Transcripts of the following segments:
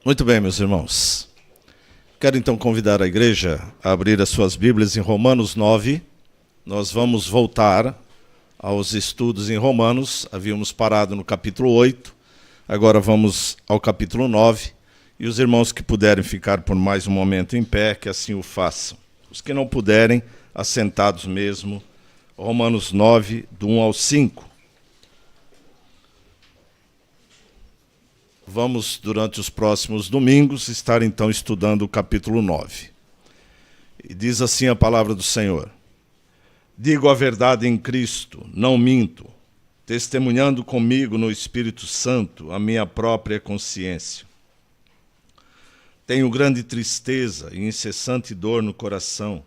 Muito bem, meus irmãos. Quero então convidar a igreja a abrir as suas Bíblias em Romanos 9. Nós vamos voltar aos estudos em Romanos. Havíamos parado no capítulo 8, agora vamos ao capítulo 9. E os irmãos que puderem ficar por mais um momento em pé, que assim o façam. Os que não puderem, assentados mesmo. Romanos 9, do 1 ao 5. Vamos, durante os próximos domingos, estar então estudando o capítulo 9. E diz assim a palavra do Senhor: Digo a verdade em Cristo, não minto, testemunhando comigo no Espírito Santo a minha própria consciência. Tenho grande tristeza e incessante dor no coração,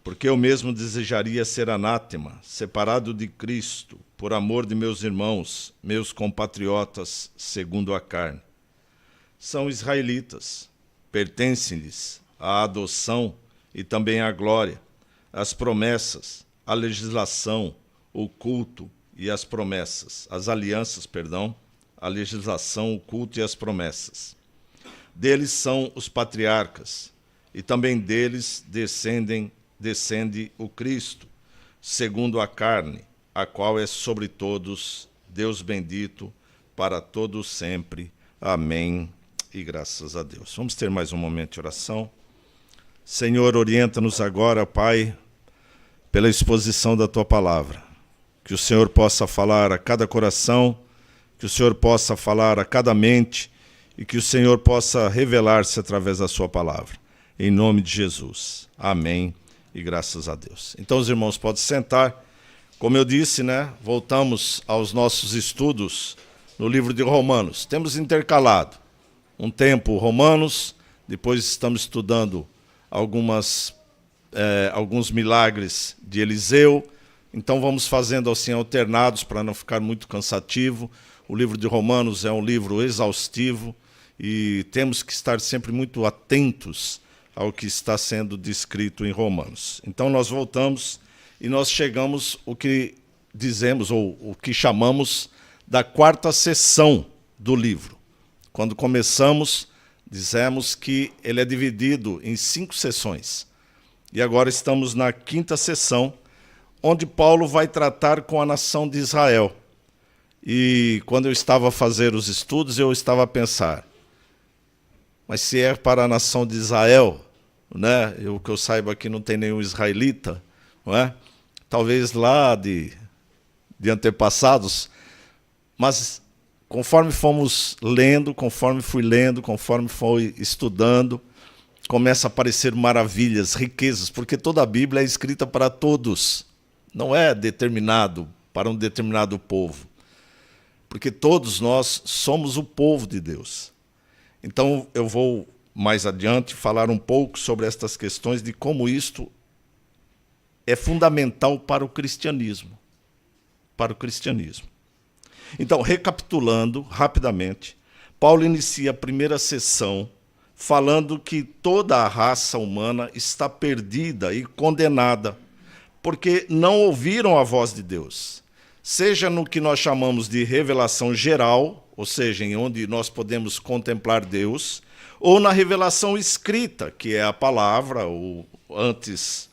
porque eu mesmo desejaria ser anátema, separado de Cristo, por amor de meus irmãos, meus compatriotas, segundo a carne. São israelitas, pertencem-lhes a adoção e também a glória, as promessas, a legislação, o culto e as promessas, as alianças, a legislação, o culto e as promessas. Deles são os patriarcas, e também deles descende o Cristo, segundo a carne, a qual é sobre todos, Deus bendito, para todos sempre. Amém. E graças a Deus. Vamos ter mais um momento de oração. Senhor, orienta-nos agora, Pai, pela exposição da Tua palavra. Que o Senhor possa falar a cada coração, que o Senhor possa falar a cada mente e que o Senhor possa revelar-se através da Sua palavra. Em nome de Jesus. Amém. E graças a Deus. Então, os irmãos podem sentar. Como eu disse, voltamos aos nossos estudos no livro de Romanos. Temos intercalado um tempo Romanos, depois estamos estudando alguns milagres de Eliseu. Então vamos fazendo assim alternados para não ficar muito cansativo. O livro de Romanos é um livro exaustivo e temos que estar sempre muito atentos ao que está sendo descrito em Romanos. Então nós voltamos e nós chegamos o que dizemos, ou o que chamamos da quarta sessão do livro. Quando começamos, dizemos que ele é dividido em 5 sessões. E agora estamos na 5ª sessão, onde Paulo vai tratar com a nação de Israel. E quando eu estava a fazer os estudos, eu estava a pensar, mas se é para a nação de Israel, o que eu saiba aqui não tem nenhum israelita, não é? Talvez lá de antepassados, mas conforme fomos lendo, conforme fui estudando, começa a aparecer maravilhas, riquezas, porque toda a Bíblia é escrita para todos, não é determinado para um determinado povo, porque todos nós somos o povo de Deus. Então eu vou mais adiante falar um pouco sobre estas questões de como isto é fundamental para o cristianismo. Então, recapitulando rapidamente, Paulo inicia a primeira sessão falando que toda a raça humana está perdida e condenada, porque não ouviram a voz de Deus. Seja no que nós chamamos de revelação geral, ou seja, em onde nós podemos contemplar Deus, ou na revelação escrita, que é a palavra, ou antes,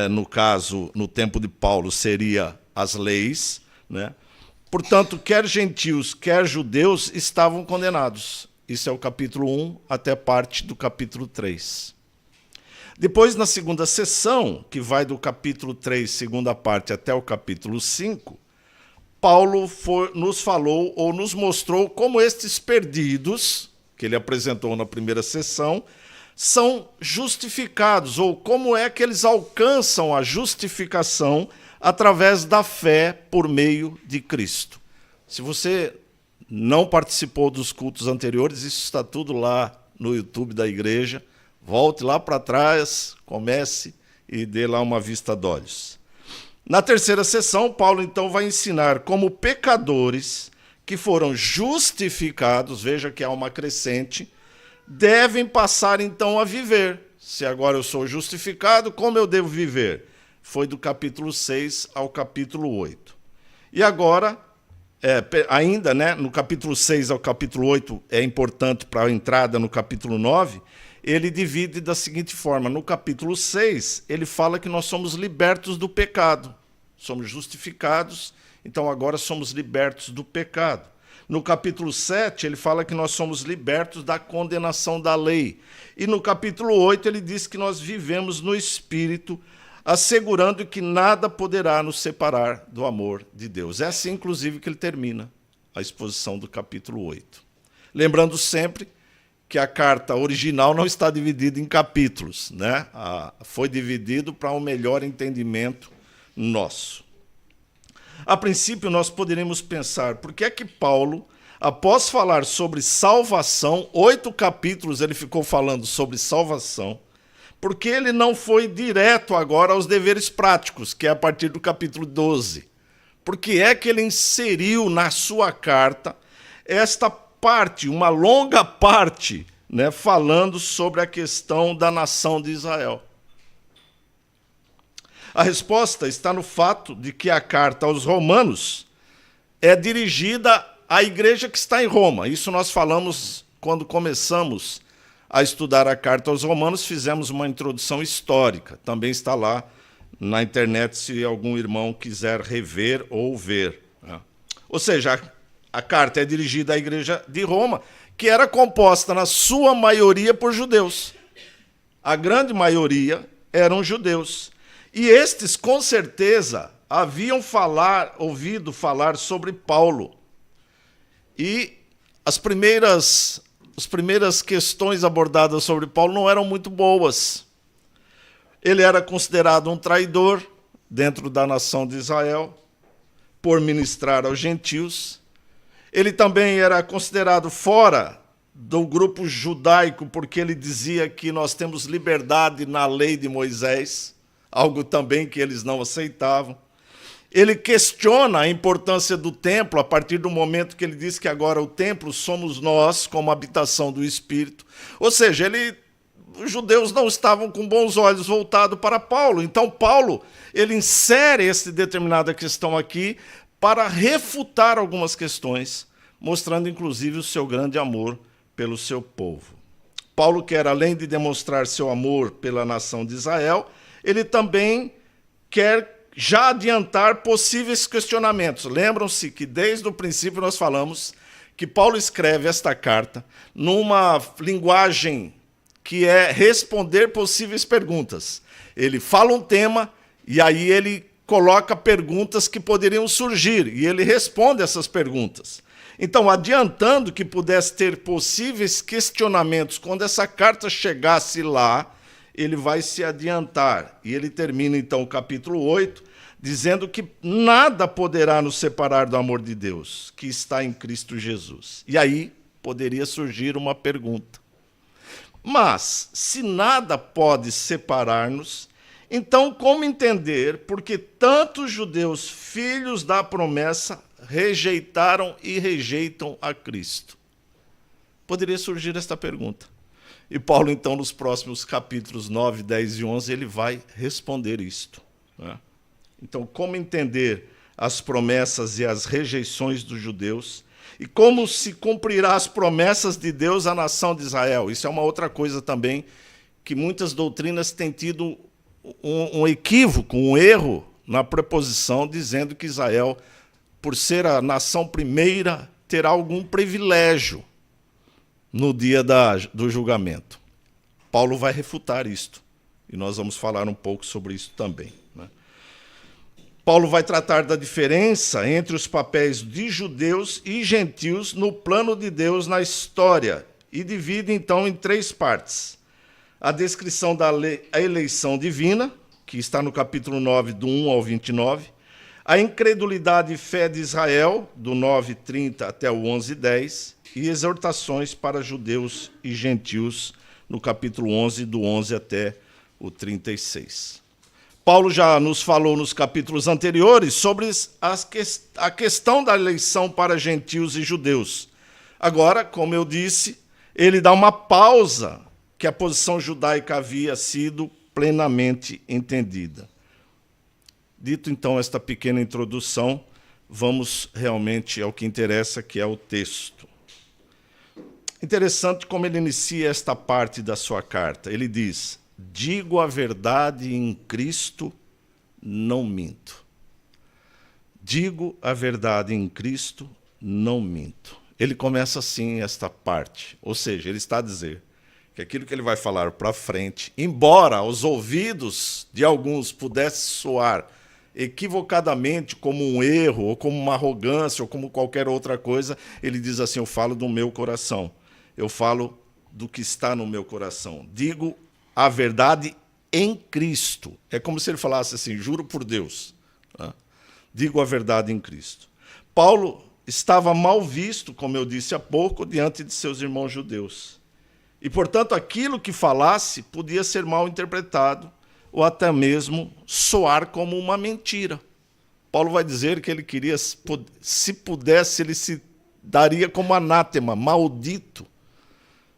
no caso, no tempo de Paulo, seria as leis, Portanto, quer gentios, quer judeus, estavam condenados. Isso é o capítulo 1 até parte do capítulo 3. Depois, na segunda sessão, que vai do capítulo 3, segunda parte, até o capítulo 5, Paulo nos falou ou nos mostrou como estes perdidos, que ele apresentou na primeira sessão, são justificados, ou como é que eles alcançam a justificação através da fé por meio de Cristo. Se você não participou dos cultos anteriores, isso está tudo lá no YouTube da igreja. Volte lá para trás, comece e dê lá uma vista de olhos. Na terceira sessão, Paulo então vai ensinar como pecadores que foram justificados, veja que há uma crescente, devem passar então a viver. Se agora eu sou justificado, como eu devo viver? Foi do capítulo 6 ao capítulo 8. E agora ainda, né, no capítulo 6 ao capítulo 8, é importante para a entrada no capítulo 9, ele divide da seguinte forma. No capítulo 6, ele fala que nós somos libertos do pecado. Somos justificados, então agora somos libertos do pecado. No capítulo 7, ele fala que nós somos libertos da condenação da lei. E no capítulo 8, ele diz que nós vivemos no Espírito, assegurando que nada poderá nos separar do amor de Deus. É assim, inclusive, que ele termina a exposição do capítulo 8. Lembrando sempre que a carta original não está dividida em capítulos, né? Foi dividido para um melhor entendimento nosso. A princípio, nós poderíamos pensar, por que é que Paulo, após falar sobre salvação, 8 capítulos ele ficou falando sobre salvação, porque ele não foi direto agora aos deveres práticos, que é a partir do capítulo 12? Por que é que ele inseriu na sua carta esta parte, uma longa parte, né, falando sobre a questão da nação de Israel? A resposta está no fato de que a carta aos Romanos é dirigida à igreja que está em Roma. Isso nós falamos quando começamos a estudar a carta aos Romanos, fizemos uma introdução histórica. Também está lá na internet, se algum irmão quiser rever ou ver. Ou seja, a carta é dirigida à igreja de Roma, que era composta, na sua maioria, por judeus. A grande maioria eram judeus. E estes, com certeza, haviam ouvido falar sobre Paulo. E as primeiras questões abordadas sobre Paulo não eram muito boas. Ele era considerado um traidor dentro da nação de Israel, por ministrar aos gentios. Ele também era considerado fora do grupo judaico, porque ele dizia que nós temos liberdade na lei de Moisés, algo também que eles não aceitavam. Ele questiona a importância do templo a partir do momento que ele diz que agora o templo somos nós, como habitação do Espírito. Ou seja, os judeus não estavam com bons olhos voltados para Paulo. Então, Paulo ele insere essa determinada questão aqui para refutar algumas questões, mostrando, inclusive, o seu grande amor pelo seu povo. Paulo quer, além de demonstrar seu amor pela nação de Israel, ele também quer já adiantar possíveis questionamentos. Lembram-se que desde o princípio nós falamos que Paulo escreve esta carta numa linguagem que é responder possíveis perguntas. Ele fala um tema e aí ele coloca perguntas que poderiam surgir e ele responde essas perguntas. Então, adiantando que pudesse ter possíveis questionamentos quando essa carta chegasse lá, ele vai se adiantar. E ele termina, então, o capítulo 8, dizendo que nada poderá nos separar do amor de Deus, que está em Cristo Jesus. E aí poderia surgir uma pergunta. Mas, se nada pode separar-nos, então como entender porque tantos judeus, filhos da promessa, rejeitaram e rejeitam a Cristo? Poderia surgir esta pergunta. E Paulo, então, nos próximos capítulos 9, 10 e 11, ele vai responder isto, né? Então, como entender as promessas e as rejeições dos judeus e como se cumprirá as promessas de Deus à nação de Israel? Isso é uma outra coisa também que muitas doutrinas têm tido um equívoco, um erro na preposição, dizendo que Israel, por ser a nação primeira, terá algum privilégio no dia do julgamento. Paulo vai refutar isto, e nós vamos falar um pouco sobre isso também, né? Paulo vai tratar da diferença entre os papéis de judeus e gentios no plano de Deus na história, e divide, então, em 3 partes. A descrição da eleição divina, que está no capítulo 9, do 1 ao 29, a incredulidade e fé de Israel, do 9:30 até o 11:10, e exortações para judeus e gentios, no capítulo 11, do 11 até o 36. Paulo já nos falou nos capítulos anteriores sobre a questão da eleição para gentios e judeus. Agora, como eu disse, ele dá uma pausa que a posição judaica havia sido plenamente entendida. Dito, então, esta pequena introdução, vamos realmente ao que interessa, que é o texto. Interessante como ele inicia esta parte da sua carta. Ele diz: digo a verdade em Cristo, não minto. Digo a verdade em Cristo, não minto. Ele começa assim esta parte, ou seja, ele está a dizer que aquilo que ele vai falar para frente, embora aos ouvidos de alguns pudesse soar equivocadamente como um erro, ou como uma arrogância, ou como qualquer outra coisa, ele diz assim: eu falo do meu coração, eu falo do que está no meu coração. Digo a verdade em Cristo. É como se ele falasse assim: juro por Deus, né? Digo a verdade em Cristo. Paulo estava mal visto, como eu disse há pouco, diante de seus irmãos judeus. E, portanto, aquilo que falasse podia ser mal interpretado ou até mesmo soar como uma mentira. Paulo vai dizer que ele queria, se pudesse, ele se daria como anátema, maldito.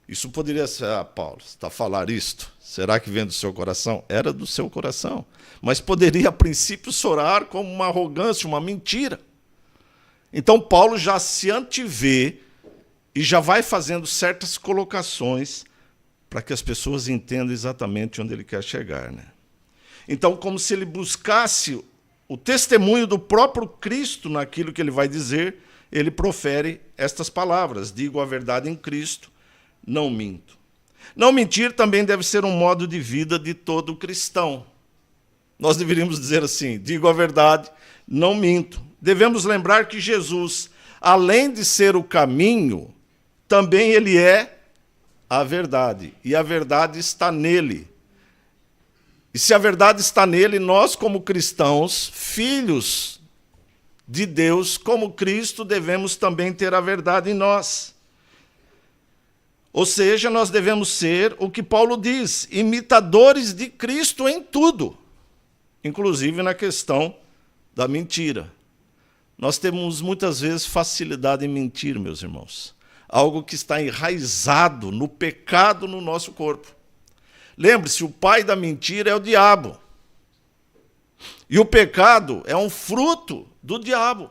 Isso poderia ser: Paulo, você está a falar isto? Será que vem do seu coração? Era do seu coração. Mas poderia, a princípio, soar como uma arrogância, uma mentira. Então, Paulo já se antevê e já vai fazendo certas colocações para que as pessoas entendam exatamente onde ele quer chegar, né? Então, como se ele buscasse o testemunho do próprio Cristo naquilo que ele vai dizer, ele profere estas palavras: digo a verdade em Cristo, não minto. Não mentir também deve ser um modo de vida de todo cristão. Nós deveríamos dizer assim: digo a verdade, não minto. Devemos lembrar que Jesus, além de ser o caminho, também ele é a verdade. E a verdade está nele. E se a verdade está nele, nós, como cristãos, filhos de Deus, como Cristo, devemos também ter a verdade em nós. Ou seja, nós devemos ser o que Paulo diz: imitadores de Cristo em tudo, inclusive na questão da mentira. Nós temos muitas vezes facilidade em mentir, meus irmãos. Algo que está enraizado no pecado no nosso corpo. Lembre-se, o pai da mentira é o diabo. E o pecado é um fruto do diabo.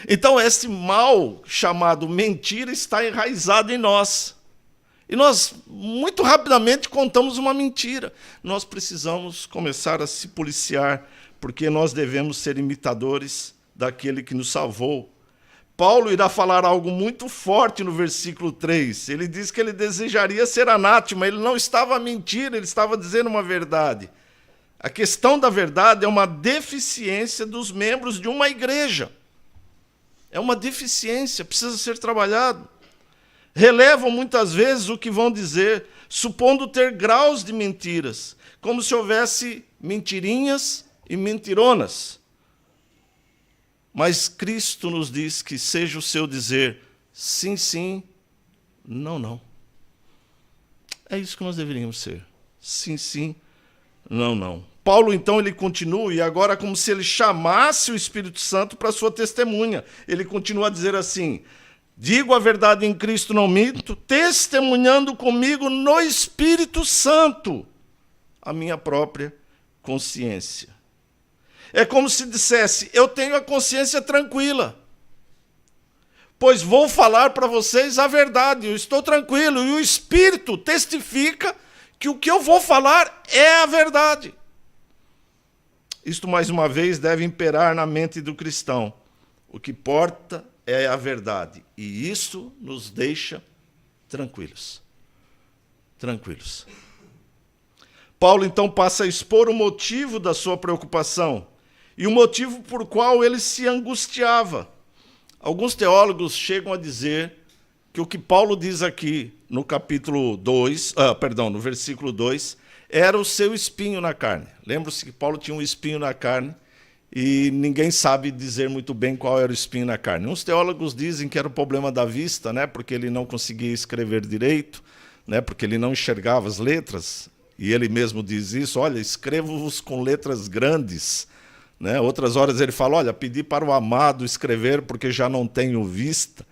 Então, esse mal chamado mentira está enraizado em nós. E nós, muito rapidamente, contamos uma mentira. Nós precisamos começar a se policiar, porque nós devemos ser imitadores daquele que nos salvou. Paulo irá falar algo muito forte no versículo 3. Ele diz que ele desejaria ser anátema. Ele não estava a mentir, ele estava dizendo uma verdade. A questão da verdade é uma deficiência dos membros de uma igreja. É uma deficiência, precisa ser trabalhado. Relevam muitas vezes o que vão dizer, supondo ter graus de mentiras, como se houvesse mentirinhas e mentironas. Mas Cristo nos diz que seja o seu dizer sim, sim, não, não. É isso que nós deveríamos ser. Sim, sim, não, não. Paulo, então, ele continua, e agora como se ele chamasse o Espírito Santo para a sua testemunha. Ele continua a dizer assim: digo a verdade em Cristo, não minto, testemunhando comigo no Espírito Santo a minha própria consciência. É como se dissesse: eu tenho a consciência tranquila, pois vou falar para vocês a verdade, eu estou tranquilo, e o Espírito testifica que o que eu vou falar é a verdade. Isto, mais uma vez, deve imperar na mente do cristão. O que importa é a verdade, e isso nos deixa tranquilos. Tranquilos. Paulo, então, passa a expor o motivo da sua preocupação e o motivo por qual ele se angustiava. Alguns teólogos chegam a dizer que o que Paulo diz aqui no no versículo 2, era o seu espinho na carne. Lembra-se que Paulo tinha um espinho na carne e ninguém sabe dizer muito bem qual era o espinho na carne. Uns teólogos dizem que era o problema da vista, né, porque ele não conseguia escrever direito, né, porque ele não enxergava as letras, e ele mesmo diz isso: olha, escrevo-vos com letras grandes. Né? Outras horas ele fala: olha, pedi para o amado escrever porque já não tenho vista.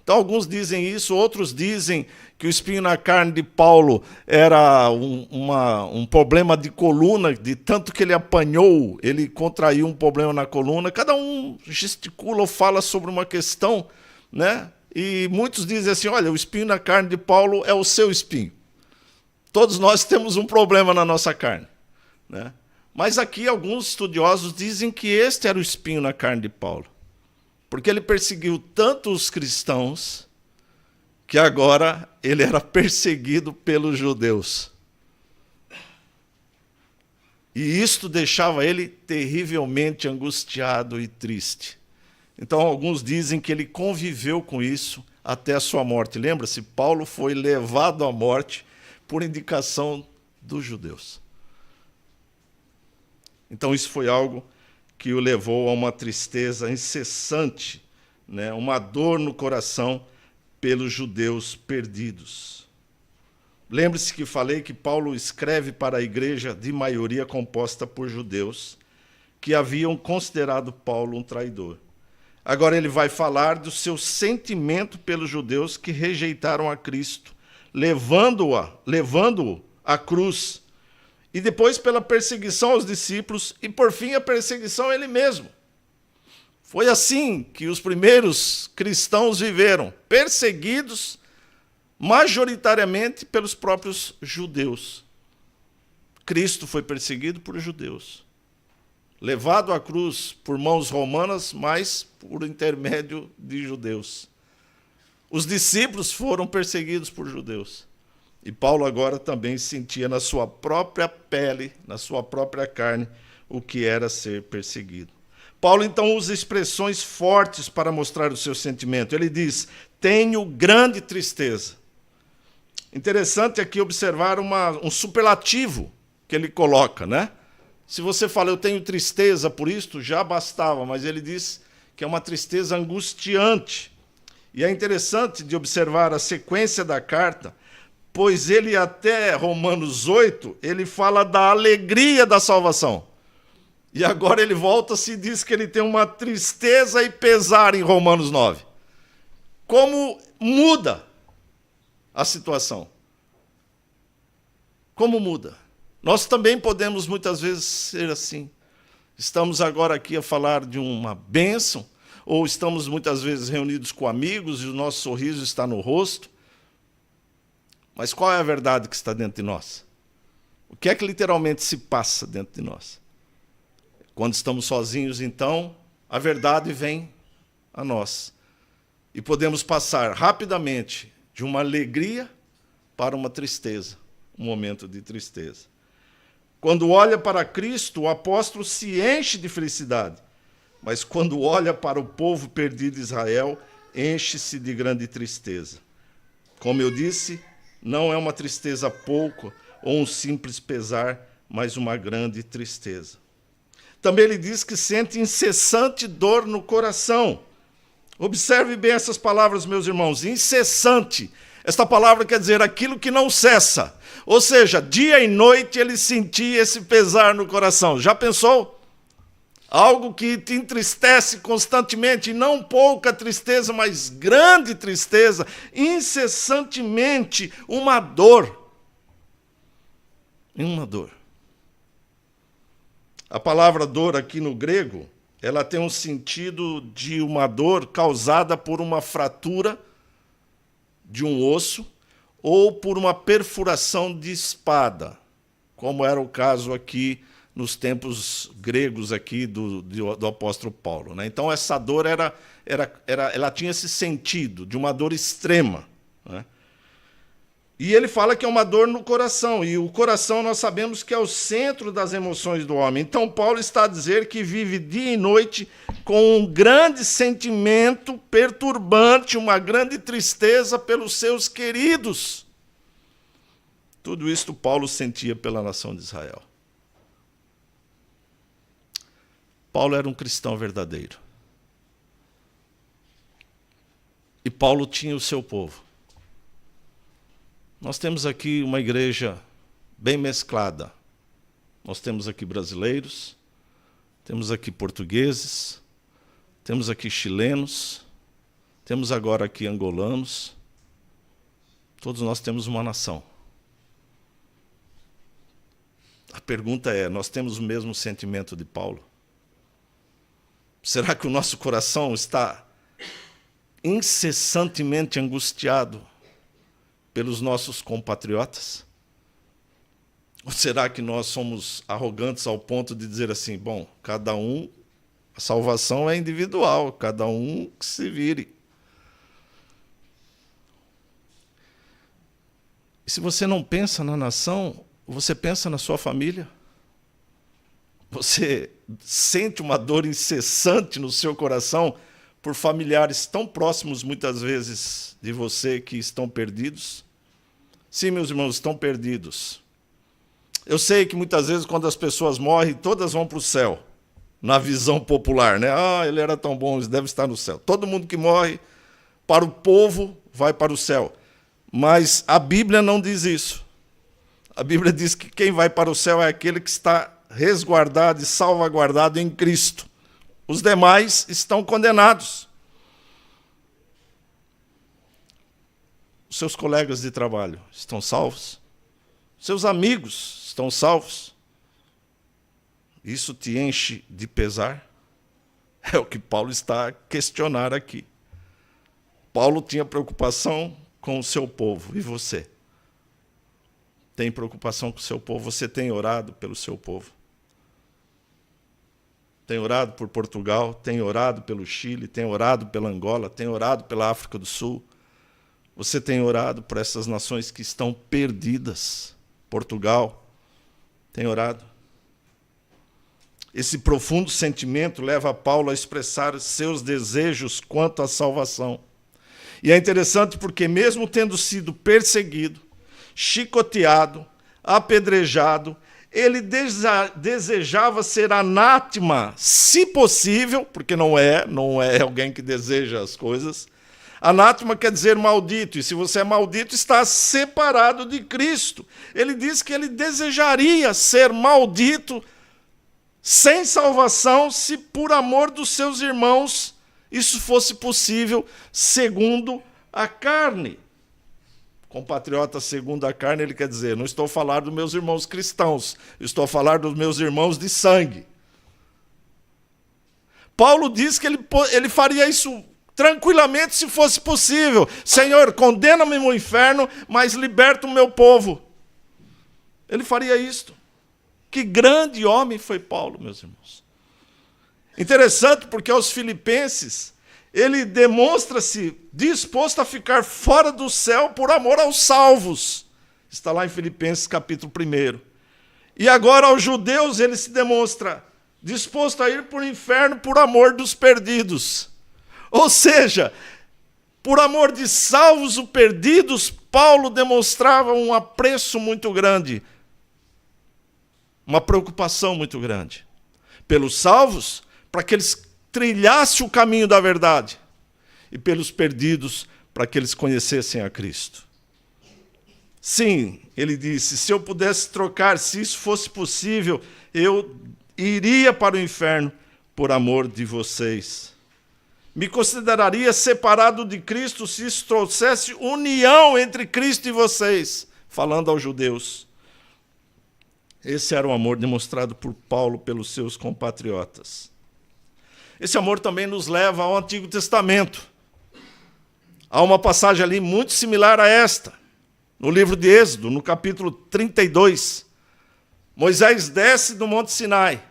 Então, alguns dizem isso, outros dizem que o espinho na carne de Paulo era um problema de coluna, de tanto que ele apanhou, ele contraiu um problema na coluna. Cada um gesticula ou fala sobre uma questão, né? E muitos dizem assim, olha, o espinho na carne de Paulo é o seu espinho. Todos nós temos um problema na nossa carne, né? Mas aqui alguns estudiosos dizem que este era o espinho na carne de Paulo, porque ele perseguiu tanto os cristãos que agora ele era perseguido pelos judeus. E isto deixava ele terrivelmente angustiado e triste. Então, alguns dizem que ele conviveu com isso até a sua morte. Lembra-se, Paulo foi levado à morte por indicação dos judeus. Então, isso foi algo que o levou a uma tristeza incessante, né? Uma dor no coração pelos judeus perdidos. Lembre-se que falei que Paulo escreve para a igreja de maioria composta por judeus que haviam considerado Paulo um traidor. Agora ele vai falar do seu sentimento pelos judeus que rejeitaram a Cristo, levando-o à cruz, e depois pela perseguição aos discípulos, e por fim a perseguição a ele mesmo. Foi assim que os primeiros cristãos viveram, perseguidos majoritariamente pelos próprios judeus. Cristo foi perseguido por judeus, levado à cruz por mãos romanas, mas por intermédio de judeus. Os discípulos foram perseguidos por judeus. E Paulo agora também sentia na sua própria pele, na sua própria carne, o que era ser perseguido. Paulo, então, usa expressões fortes para mostrar o seu sentimento. Ele diz, tenho grande tristeza. Interessante aqui observar um superlativo que ele coloca, né? Se você fala, eu tenho tristeza por isto, já bastava, mas ele diz que é uma tristeza angustiante. E é interessante de observar a sequência da carta, pois ele até Romanos 8, ele fala da alegria da salvação. E agora ele volta-se e diz que ele tem uma tristeza e pesar em Romanos 9. Como muda a situação? Como muda? Nós também podemos muitas vezes ser assim. Estamos agora aqui a falar de uma bênção, ou estamos muitas vezes reunidos com amigos e o nosso sorriso está no rosto. Mas qual é a verdade que está dentro de nós? O que é que literalmente se passa dentro de nós? Quando estamos sozinhos, então, a verdade vem a nós. E podemos passar rapidamente de uma alegria para uma tristeza, um momento de tristeza. Quando olha para Cristo, o apóstolo se enche de felicidade. Mas quando olha para o povo perdido de Israel, enche-se de grande tristeza. Como eu disse, não é uma tristeza pouco ou um simples pesar, mas uma grande tristeza. Também ele diz que sente incessante dor no coração. Observe bem essas palavras, meus irmãos, incessante. Esta palavra quer dizer aquilo que não cessa. Ou seja, dia e noite ele sentia esse pesar no coração. Já pensou? Algo que te entristece constantemente, e não pouca tristeza, mas grande tristeza, incessantemente, uma dor. Uma dor. A palavra dor aqui no grego, ela tem um sentido de uma dor causada por uma fratura de um osso ou por uma perfuração de espada, como era o caso aqui nos tempos gregos aqui do apóstolo Paulo, né? Então essa dor ela tinha esse sentido de uma dor extrema, né? E ele fala que é uma dor no coração, e o coração nós sabemos que é o centro das emoções do homem. Então Paulo está a dizer que vive dia e noite com um grande sentimento perturbante, uma grande tristeza pelos seus queridos. Tudo isto Paulo sentia pela nação de Israel. Paulo era um cristão verdadeiro. E Paulo tinha o seu povo. Nós temos aqui uma igreja bem mesclada. Nós temos aqui brasileiros, temos aqui portugueses, temos aqui chilenos, temos agora aqui angolanos, todos nós temos uma nação. A pergunta é, nós temos o mesmo sentimento de Paulo? Será que o nosso coração está incessantemente angustiado pelos nossos compatriotas? Ou será que nós somos arrogantes ao ponto de dizer assim, bom, cada um, a salvação é individual, cada um que se vire. E se você não pensa na nação, você pensa na sua família? Você sente uma dor incessante no seu coração por familiares tão próximos, muitas vezes, de você, que estão perdidos? Sim, meus irmãos, estão perdidos. Eu sei que muitas vezes, quando as pessoas morrem, todas vão para o céu, na visão popular, né? Ah, ele era tão bom, ele deve estar no céu. Todo mundo que morre, para o povo, vai para o céu. Mas a Bíblia não diz isso. A Bíblia diz que quem vai para o céu é aquele que está resguardado e salvaguardado em Cristo. Os demais estão condenados. Os seus colegas de trabalho estão salvos? Seus amigos estão salvos? Isso te enche de pesar? É o que Paulo está a questionar aqui. Paulo tinha preocupação com o seu povo. E você? Tem preocupação com o seu povo? Você tem orado pelo seu povo? Tem orado por Portugal? Tem orado pelo Chile? Tem orado pela Angola? Tem orado pela África do Sul? Você tem orado por essas nações que estão perdidas? Portugal? Tem orado? Esse profundo sentimento leva Paulo a expressar seus desejos quanto à salvação. E é interessante porque, mesmo tendo sido perseguido, chicoteado, apedrejado, ele desejava ser anátema, se possível, porque não é alguém que deseja as coisas. Anátema quer dizer maldito, e se você é maldito, está separado de Cristo. Ele diz que ele desejaria ser maldito, sem salvação, se por amor dos seus irmãos isso fosse possível, segundo a carne. Compatriota segundo a carne, ele quer dizer, não estou a falar dos meus irmãos cristãos, estou a falar dos meus irmãos de sangue. Paulo diz que ele faria isso tranquilamente se fosse possível. Senhor, condena-me no inferno, mas liberta o meu povo. Ele faria isto. Que grande homem foi Paulo, meus irmãos. Interessante porque aos filipenses, ele demonstra-se disposto a ficar fora do céu por amor aos salvos. Está lá em Filipenses capítulo 1. E agora aos judeus ele se demonstra disposto a ir para o inferno por amor dos perdidos. Ou seja, por amor de salvos ou perdidos, Paulo demonstrava um apreço muito grande, uma preocupação muito grande. Pelos salvos, para que eles trilhassem o caminho da verdade, e pelos perdidos, para que eles conhecessem a Cristo. Sim, ele disse, se eu pudesse trocar, se isso fosse possível, eu iria para o inferno por amor de vocês. Me consideraria separado de Cristo se isso trouxesse união entre Cristo e vocês, falando aos judeus. Esse era o amor demonstrado por Paulo pelos seus compatriotas. Esse amor também nos leva ao Antigo Testamento. Há uma passagem ali muito similar a esta, no livro de Êxodo, no capítulo 32. Moisés desce do Monte Sinai.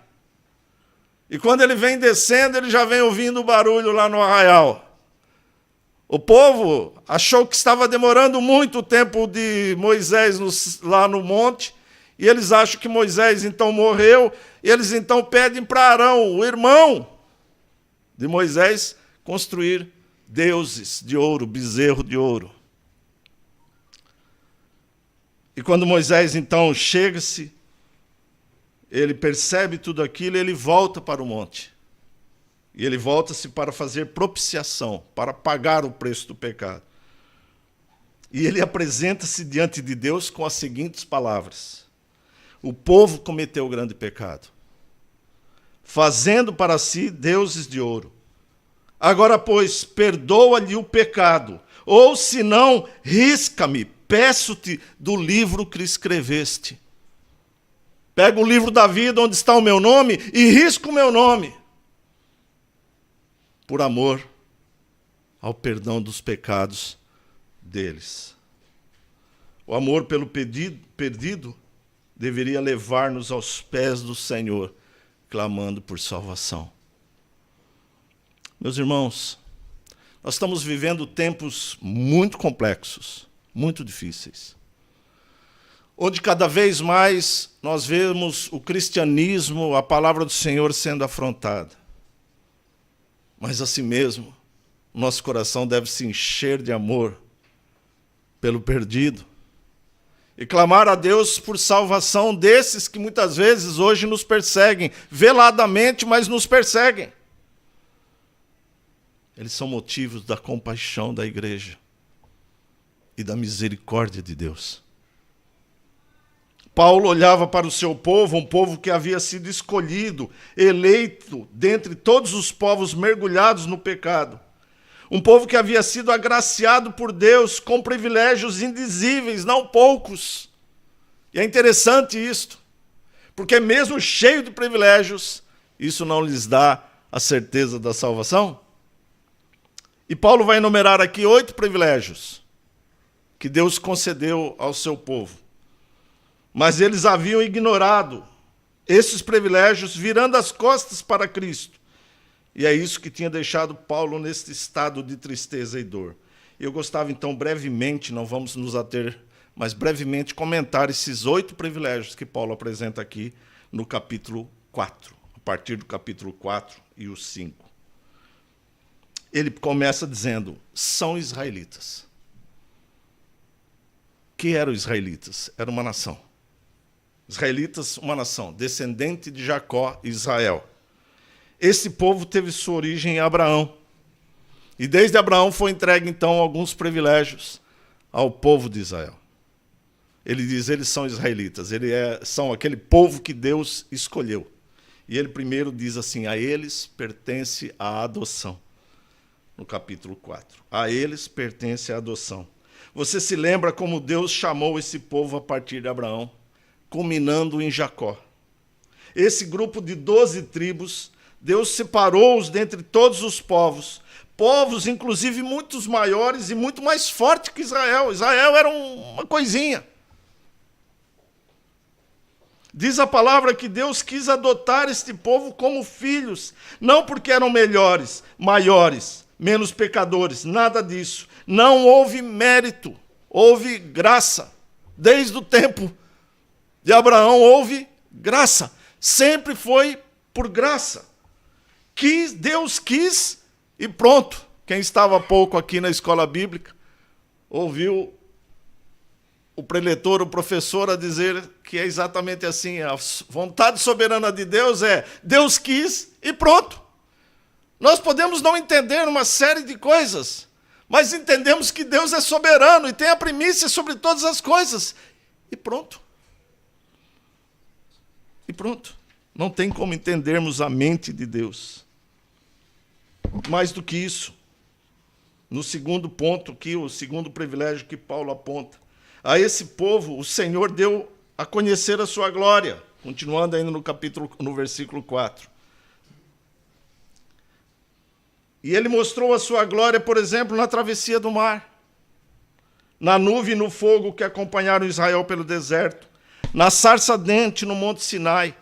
E quando ele vem descendo, ele já vem ouvindo o barulho lá no arraial. O povo achou que estava demorando muito o tempo de Moisés lá no monte, e eles acham que Moisés então morreu, e eles então pedem para Arão, o irmão de Moisés, construir deuses de ouro, bezerro de ouro. E quando Moisés então chega-se, ele percebe tudo aquilo e ele volta para o monte. E ele volta-se para fazer propiciação, para pagar o preço do pecado. E ele apresenta-se diante de Deus com as seguintes palavras: o povo cometeu grande pecado, fazendo para si deuses de ouro, Agora, pois, perdoa-lhe o pecado, ou se não, risca-me, peço-te do livro que escreveste. Pega o livro da vida onde está o meu nome e risca o meu nome. Por amor ao perdão dos pecados deles. O amor pelo perdido deveria levar-nos aos pés do Senhor, clamando por salvação. Meus irmãos, nós estamos vivendo tempos muito complexos, muito difíceis, onde cada vez mais nós vemos o cristianismo, a palavra do Senhor sendo afrontada. Mas assim mesmo, nosso coração deve se encher de amor pelo perdido e clamar a Deus por salvação desses que muitas vezes hoje nos perseguem, veladamente, mas nos perseguem. Eles são motivos da compaixão da igreja e da misericórdia de Deus. Paulo olhava para o seu povo, um povo que havia sido escolhido, eleito dentre todos os povos mergulhados no pecado. Um povo que havia sido agraciado por Deus com privilégios indizíveis, não poucos. E é interessante isto, porque mesmo cheio de privilégios, isso não lhes dá a certeza da salvação. E Paulo vai enumerar aqui 8 privilégios que Deus concedeu ao seu povo. Mas eles haviam ignorado esses privilégios, virando as costas para Cristo. E é isso que tinha deixado Paulo nesse estado de tristeza e dor. Eu gostava, então, brevemente, não vamos nos ater, mas brevemente comentar esses 8 privilégios que Paulo apresenta aqui no capítulo 4, a partir do capítulo 4 e o 5. Ele começa dizendo, são israelitas. Que eram israelitas? Era uma nação. Israelitas, uma nação, descendente de Jacó e Israel. Esse povo teve sua origem em Abraão. E desde Abraão foi entregue, então, alguns privilégios ao povo de Israel. Ele diz, eles são israelitas, são aquele povo que Deus escolheu. E ele primeiro diz assim, a eles pertence a adoção. No capítulo 4. A eles pertence a adoção. Você se lembra como Deus chamou esse povo a partir de Abraão, culminando em Jacó. Esse grupo de 12 tribos, Deus separou-os dentre todos os povos, povos inclusive muito maiores e muito mais fortes que Israel. Israel era uma coisinha. Diz a palavra que Deus quis adotar este povo como filhos, não porque eram melhores, maiores, menos pecadores, nada disso. Não houve mérito, houve graça. Desde o tempo de Abraão houve graça. Sempre foi por graça. Deus quis e pronto. Quem estava há pouco aqui na escola bíblica ouviu o preletor, o professor, a dizer que é exatamente assim. A vontade soberana de Deus é Deus quis e pronto. Nós podemos não entender uma série de coisas, mas entendemos que Deus é soberano e tem a primícia sobre todas as coisas. E pronto. E pronto. Não tem como entendermos a mente de Deus. Mais do que isso, no segundo ponto, o segundo privilégio que Paulo aponta, a esse povo o Senhor deu a conhecer a sua glória. Continuando ainda no versículo 4. E ele mostrou a sua glória, por exemplo, na travessia do mar, na nuvem e no fogo que acompanharam Israel pelo deserto, na sarça ardente no Monte Sinai,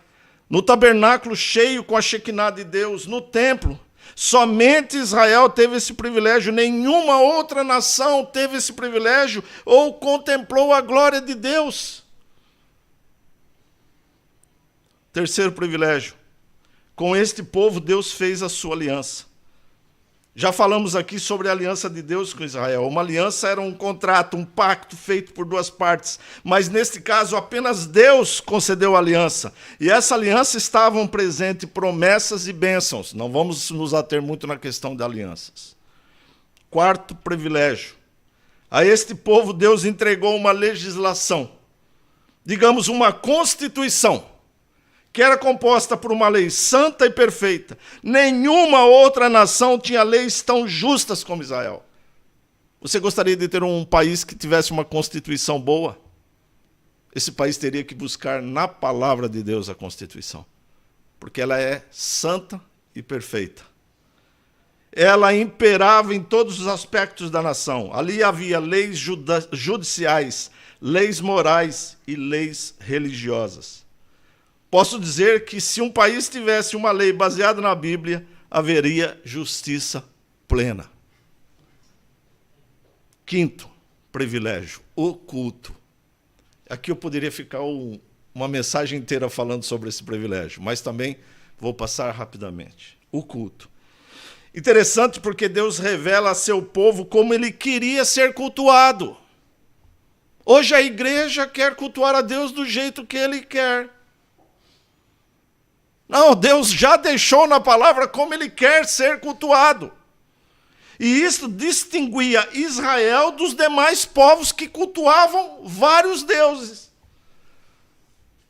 no tabernáculo cheio com a Shequiná de Deus, no templo. Somente Israel teve esse privilégio, nenhuma outra nação teve esse privilégio ou contemplou a glória de Deus. Terceiro privilégio, com este povo Deus fez a sua aliança. Já falamos aqui sobre a aliança de Deus com Israel. Uma aliança era um contrato, um pacto feito por duas partes. Mas, neste caso, apenas Deus concedeu a aliança. E essa aliança estavam presentes promessas e bênçãos. Não vamos nos ater muito na questão de alianças. Quarto privilégio. A este povo Deus entregou uma legislação. Digamos, uma constituição. que era composta por uma lei santa e perfeita. Nenhuma outra nação tinha leis tão justas como Israel. Você gostaria de ter um país que tivesse uma constituição boa? Esse país teria que buscar na palavra de Deus a Constituição, porque ela é santa e perfeita. Ela imperava em todos os aspectos da nação. Ali havia leis judiciais, leis morais e leis religiosas. Posso dizer que se um país tivesse uma lei baseada na Bíblia, haveria justiça plena. Quinto privilégio, o culto. Aqui eu poderia ficar uma mensagem inteira falando sobre esse privilégio, mas também vou passar rapidamente. O culto. Interessante porque Deus revela a seu povo como ele queria ser cultuado. Hoje a igreja quer cultuar a Deus do jeito que ele quer. Não, Deus já deixou na palavra como ele quer ser cultuado. E isso distinguia Israel dos demais povos que cultuavam vários deuses.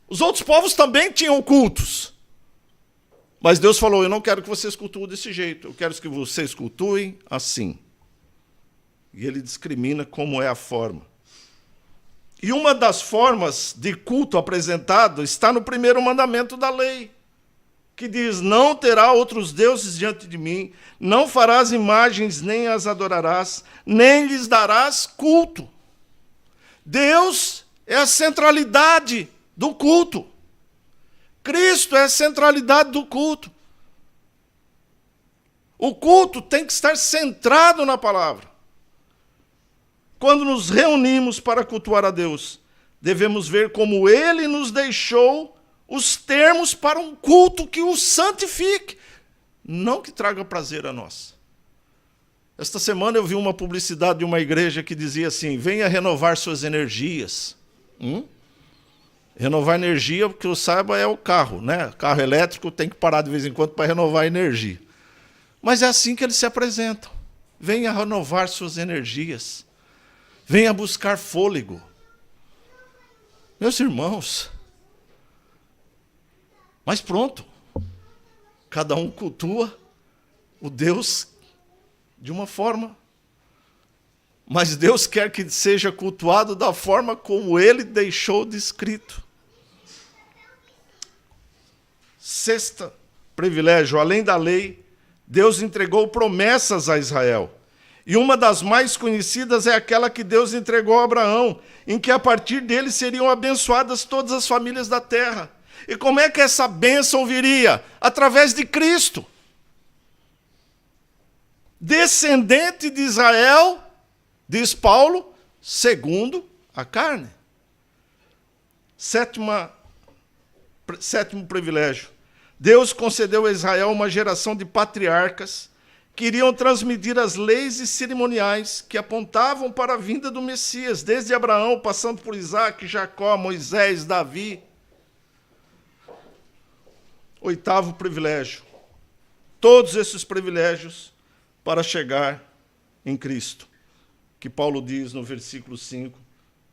Os outros povos também tinham cultos. Mas Deus falou, eu não quero que vocês cultuem desse jeito, eu quero que vocês cultuem assim. E ele discrimina como é a forma. E uma das formas de culto apresentado está no primeiro mandamento da lei, que diz, não terá outros deuses diante de mim, não farás imagens, nem as adorarás, nem lhes darás culto. Deus é a centralidade do culto. Cristo é a centralidade do culto. O culto tem que estar centrado na palavra. Quando nos reunimos para cultuar a Deus, devemos ver como Ele nos deixou os termos para um culto que o santifique, não que traga prazer a nós. Esta semana eu vi uma publicidade de uma igreja que dizia assim, venha renovar suas energias. Renovar energia, porque eu saiba, é o carro, né? Carro elétrico tem que parar de vez em quando para renovar a energia. Mas é assim que eles se apresentam. Venha renovar suas energias. Venha buscar fôlego. Meus irmãos, mas pronto, cada um cultua o Deus de uma forma, mas Deus quer que seja cultuado da forma como Ele deixou descrito. Sexto privilégio, além da lei, Deus entregou promessas a Israel. E uma das mais conhecidas é aquela que Deus entregou a Abraão, em que a partir dele seriam abençoadas todas as famílias da terra. E como é que essa bênção viria? Através de Cristo. Descendente de Israel, diz Paulo, segundo a carne. Sétimo privilégio. Deus concedeu a Israel uma geração de patriarcas que iriam transmitir as leis e cerimoniais que apontavam para a vinda do Messias, desde Abraão, passando por Isaac, Jacó, Moisés, Davi. Oitavo privilégio. Todos esses privilégios para chegar em Cristo, que Paulo diz no versículo 5,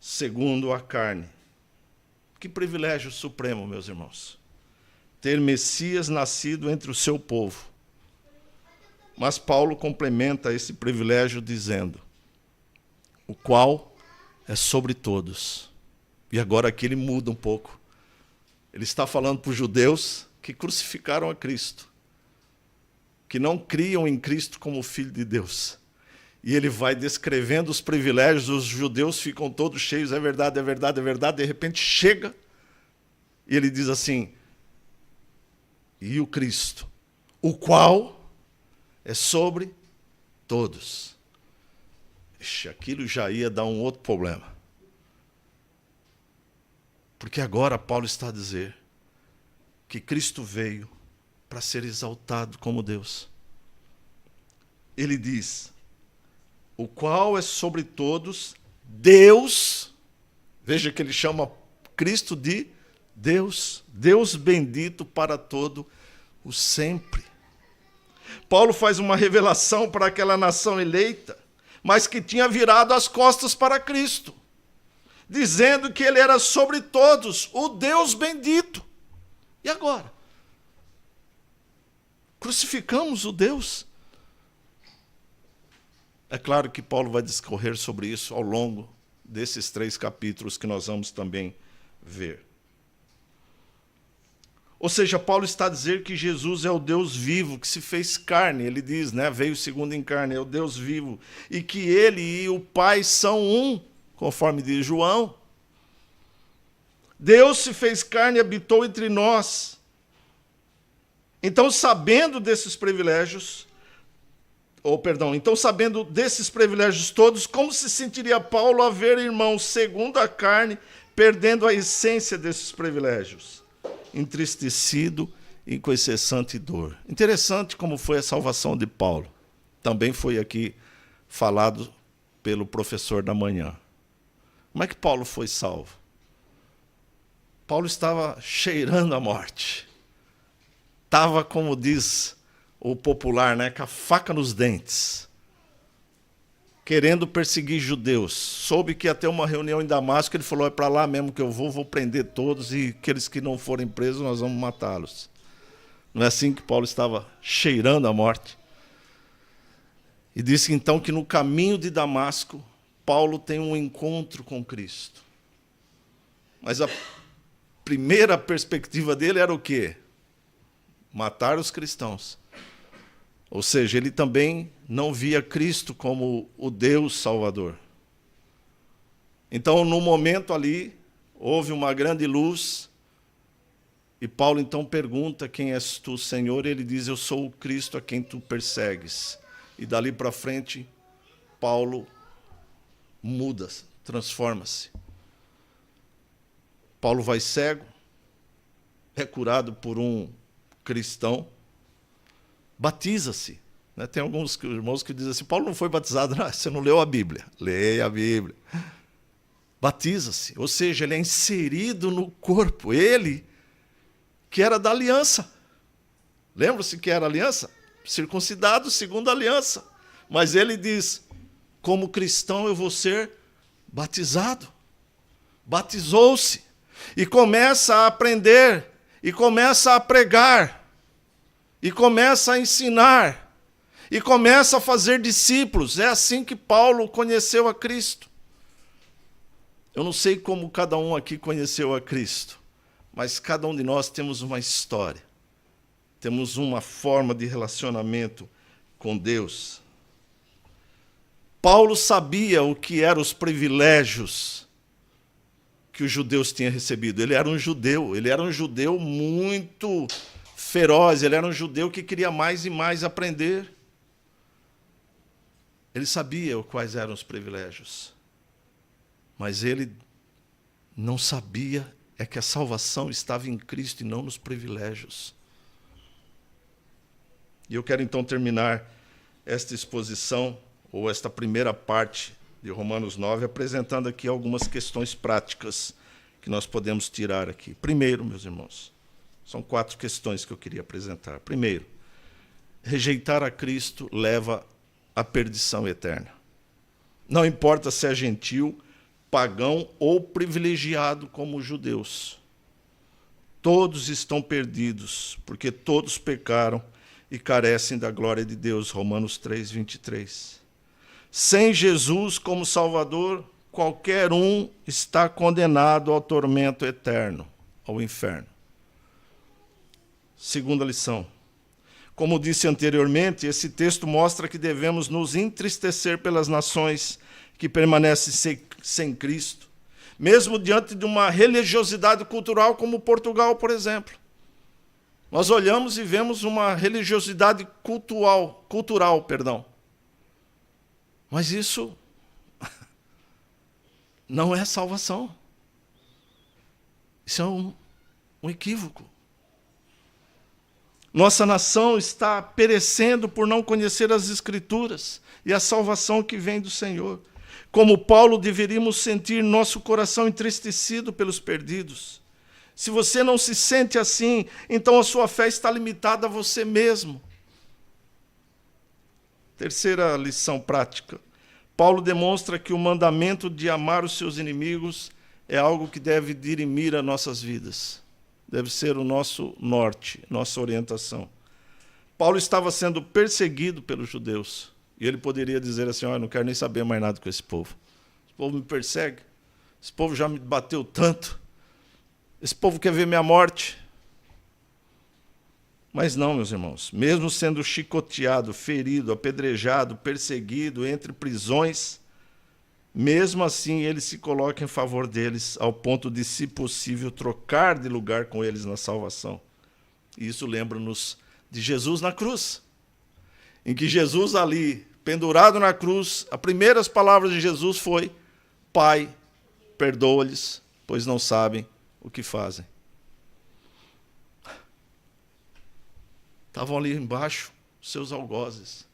segundo a carne. Que privilégio supremo, meus irmãos. Ter Messias nascido entre o seu povo. Mas Paulo complementa esse privilégio dizendo, o qual é sobre todos. E agora aqui ele muda um pouco. Ele está falando para os judeus que crucificaram a Cristo, que não criam em Cristo como Filho de Deus. E ele vai descrevendo os privilégios, os judeus ficam todos cheios, é verdade, é verdade, é verdade, de repente chega, e ele diz assim, e o Cristo, o qual é sobre todos. Ixi, aquilo já ia dar um outro problema. Porque agora Paulo está a dizer que Cristo veio para ser exaltado como Deus. Ele diz, o qual é sobre todos Deus, veja que ele chama Cristo de Deus, Deus bendito para todo o sempre. Paulo faz uma revelação para aquela nação eleita, mas que tinha virado as costas para Cristo, dizendo que ele era sobre todos, o Deus bendito. E agora? Crucificamos o Deus? É claro que Paulo vai discorrer sobre isso ao longo desses 3 capítulos que nós vamos também ver. Ou seja, Paulo está a dizer que Jesus é o Deus vivo, que se fez carne. Ele diz, né, veio segundo em carne, é o Deus vivo. E que ele e o Pai são um, conforme diz João. Deus se fez carne e habitou entre nós. Então, sabendo desses privilégios, sabendo desses privilégios todos, como se sentiria Paulo a ver irmãos segundo a carne, perdendo a essência desses privilégios? Entristecido e com incessante dor. Interessante como foi a salvação de Paulo. Também foi aqui falado pelo professor da manhã. Como é que Paulo foi salvo? Paulo estava cheirando a morte. Estava, como diz o popular, né, com a faca nos dentes, querendo perseguir judeus. Soube que ia ter uma reunião em Damasco, ele falou, é para lá mesmo que eu vou prender todos, e aqueles que não forem presos, nós vamos matá-los. Não é assim que Paulo estava cheirando a morte? E disse então que no caminho de Damasco, Paulo tem um encontro com Cristo. Mas a primeira perspectiva dele era o quê? Matar os cristãos. Ou seja, ele também não via Cristo como o Deus Salvador. Então, no momento ali, houve uma grande luz, e Paulo então pergunta, quem és tu, Senhor? E ele diz, eu sou o Cristo a quem tu persegues. E dali para frente, Paulo muda, transforma-se. Paulo vai cego, é curado por um cristão, batiza-se. Tem alguns irmãos que dizem assim, Paulo não foi batizado, não, você não leu a Bíblia. Leia a Bíblia. Batiza-se, ou seja, ele é inserido no corpo. Ele, que era da aliança. Lembra-se que era aliança? Circuncidado segundo a aliança. Mas ele diz, como cristão eu vou ser batizado. Batizou-se. E começa a aprender, e começa a pregar, e começa a ensinar, e começa a fazer discípulos. É assim que Paulo conheceu a Cristo. Eu não sei como cada um aqui conheceu a Cristo, mas cada um de nós temos uma história, temos uma forma de relacionamento com Deus. Paulo sabia o que eram os privilégios que os judeus tinham recebido. Ele era um judeu muito feroz, ele era um judeu que queria mais e mais aprender. Ele sabia quais eram os privilégios, mas ele não sabia que a salvação estava em Cristo e não nos privilégios. E eu quero então terminar esta exposição, ou esta primeira parte de Romanos 9, apresentando aqui algumas questões práticas que nós podemos tirar aqui. Primeiro, meus irmãos, são 4 questões que eu queria apresentar. Primeiro, rejeitar a Cristo leva à perdição eterna. Não importa se é gentil, pagão ou privilegiado como os judeus. Todos estão perdidos, porque todos pecaram e carecem da glória de Deus. Romanos 3, 23. Sem Jesus como Salvador, qualquer um está condenado ao tormento eterno, ao inferno. Segunda lição. Como disse anteriormente, esse texto mostra que devemos nos entristecer pelas nações que permanecem sem Cristo, mesmo diante de uma religiosidade cultural como Portugal, por exemplo. Nós olhamos e vemos uma religiosidade cultural, mas isso não é salvação. Isso é um equívoco. Nossa nação está perecendo por não conhecer as Escrituras e a salvação que vem do Senhor. Como Paulo, deveríamos sentir nosso coração entristecido pelos perdidos. Se você não se sente assim, então a sua fé está limitada a você mesmo. Terceira lição prática. Paulo demonstra que o mandamento de amar os seus inimigos é algo que deve dirimir as nossas vidas. deve ser o nosso norte, nossa orientação. Paulo estava sendo perseguido pelos judeus, e ele poderia dizer assim: não quero nem saber mais nada com esse povo. Esse povo me persegue, esse povo já me bateu tanto, esse povo quer ver minha morte. Mas não, meus irmãos, mesmo sendo chicoteado, ferido, apedrejado, perseguido, entre prisões, mesmo assim ele se coloca em favor deles, ao ponto de, se possível, trocar de lugar com eles na salvação. E isso lembra-nos de Jesus na cruz, em que Jesus ali, pendurado na cruz, as primeiras palavras de Jesus foi: Pai, perdoa-lhes, pois não sabem o que fazem. Estavam ali embaixo, seus algozes.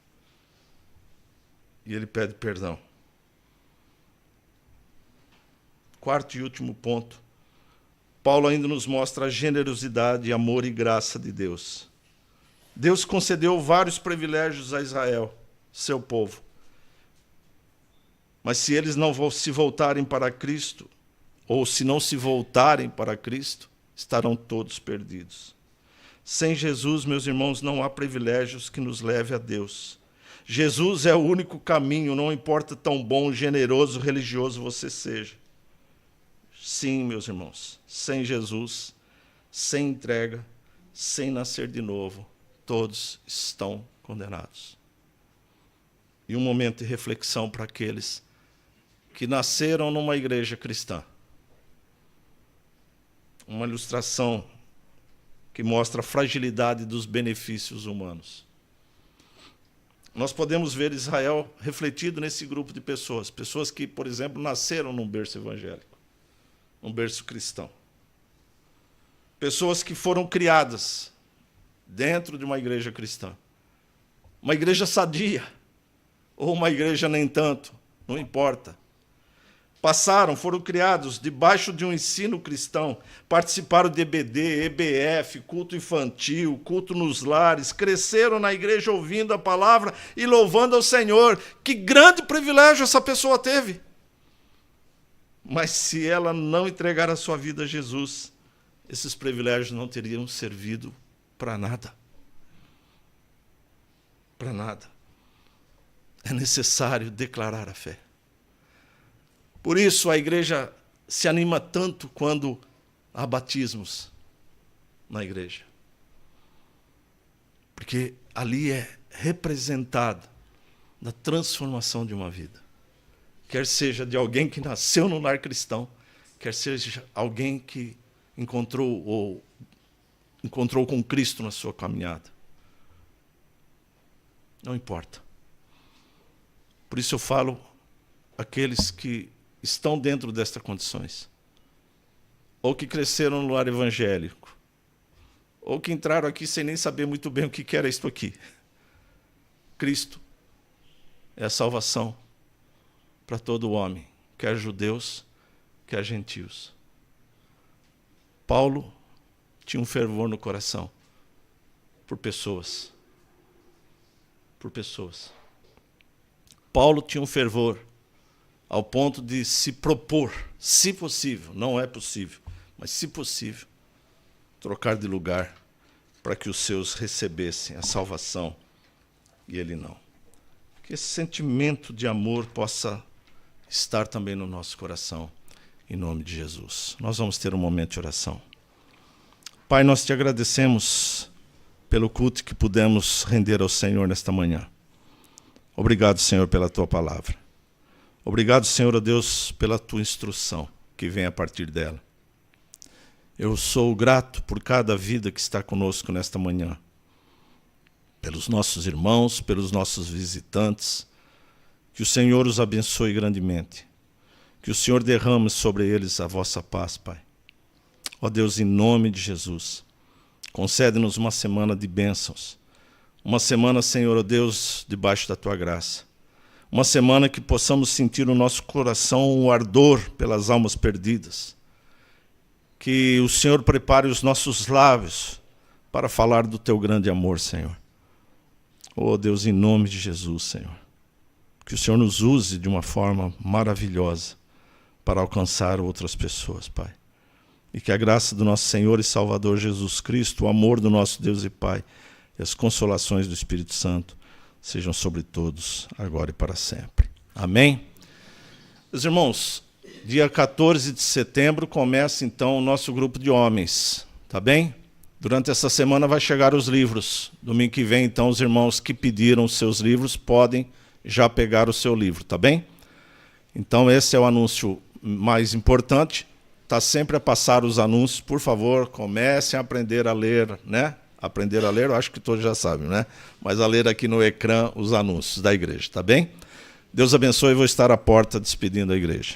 E ele pede perdão. Quarto e último ponto. Paulo ainda nos mostra a generosidade, amor e graça de Deus. Deus concedeu vários privilégios a Israel, seu povo. Mas se eles não se voltarem para Cristo, ou se não se voltarem para Cristo, estarão todos perdidos. Sem Jesus, meus irmãos, não há privilégios que nos leve a Deus. Jesus é o único caminho, não importa tão bom, generoso, religioso você seja. Sim, meus irmãos, sem Jesus, sem entrega, sem nascer de novo, todos estão condenados. E um momento de reflexão para aqueles que nasceram numa igreja cristã. Uma ilustração que mostra a fragilidade dos benefícios humanos. Nós podemos ver Israel refletido nesse grupo de pessoas. Pessoas que, por exemplo, nasceram num berço evangélico, num berço cristão. Pessoas que foram criadas dentro de uma igreja cristã. Uma igreja sadia, ou uma igreja nem tanto, não importa. Foram criados debaixo de um ensino cristão, participaram de EBD, EBF, culto infantil, culto nos lares, cresceram na igreja ouvindo a palavra e louvando ao Senhor. Que grande privilégio essa pessoa teve! Mas se ela não entregar a sua vida a Jesus, esses privilégios não teriam servido para nada. Para nada. É necessário declarar a fé. Por isso a igreja se anima tanto quando há batismos na igreja. Porque ali é representado a transformação de uma vida. Quer seja de alguém que nasceu no lar cristão, quer seja alguém que encontrou com Cristo na sua caminhada. Não importa. Por isso eu falo àqueles que estão dentro destas condições, ou que cresceram no lar evangélico, ou que entraram aqui sem nem saber muito bem o que era isto aqui. Cristo é a salvação para todo homem, quer judeus, quer gentios. Paulo tinha um fervor no coração por pessoas. Por pessoas. Paulo tinha um fervor ao ponto de se propor, se possível, não é possível, mas se possível, trocar de lugar para que os seus recebessem a salvação e ele não. Que esse sentimento de amor possa estar também no nosso coração, em nome de Jesus. Nós vamos ter um momento de oração. Pai, nós te agradecemos pelo culto que pudemos render ao Senhor nesta manhã. Obrigado, Senhor, pela tua palavra. Obrigado, Senhor, ó Deus, pela tua instrução que vem a partir dela. Eu sou grato por cada vida que está conosco nesta manhã, pelos nossos irmãos, pelos nossos visitantes. Que o Senhor os abençoe grandemente. Que o Senhor derrame sobre eles a vossa paz, Pai. Ó Deus, em nome de Jesus, concede-nos uma semana de bênçãos. Uma semana, Senhor, ó Deus, debaixo da tua graça. Uma semana que possamos sentir no nosso coração o ardor pelas almas perdidas. Que o Senhor prepare os nossos lábios para falar do teu grande amor, Senhor. Oh Deus, em nome de Jesus, Senhor. Que o Senhor nos use de uma forma maravilhosa para alcançar outras pessoas, Pai. e que a graça do nosso Senhor e Salvador Jesus Cristo, o amor do nosso Deus e Pai e as consolações do Espírito Santo sejam sobre todos, agora e para sempre. Amém? Meus irmãos, dia 14 de setembro começa então o nosso grupo de homens, tá bem? Durante essa semana vai chegar os livros. Domingo que vem, então, os irmãos que pediram os seus livros podem já pegar o seu livro, tá bem? Então esse é o anúncio mais importante. Está sempre a passar os anúncios, por favor, comecem a aprender a ler, né? Aprender a ler, eu acho que todos já sabem, né? Mas a ler aqui no ecrã os anúncios da igreja, tá bem? Deus abençoe, eu vou estar à porta despedindo a igreja.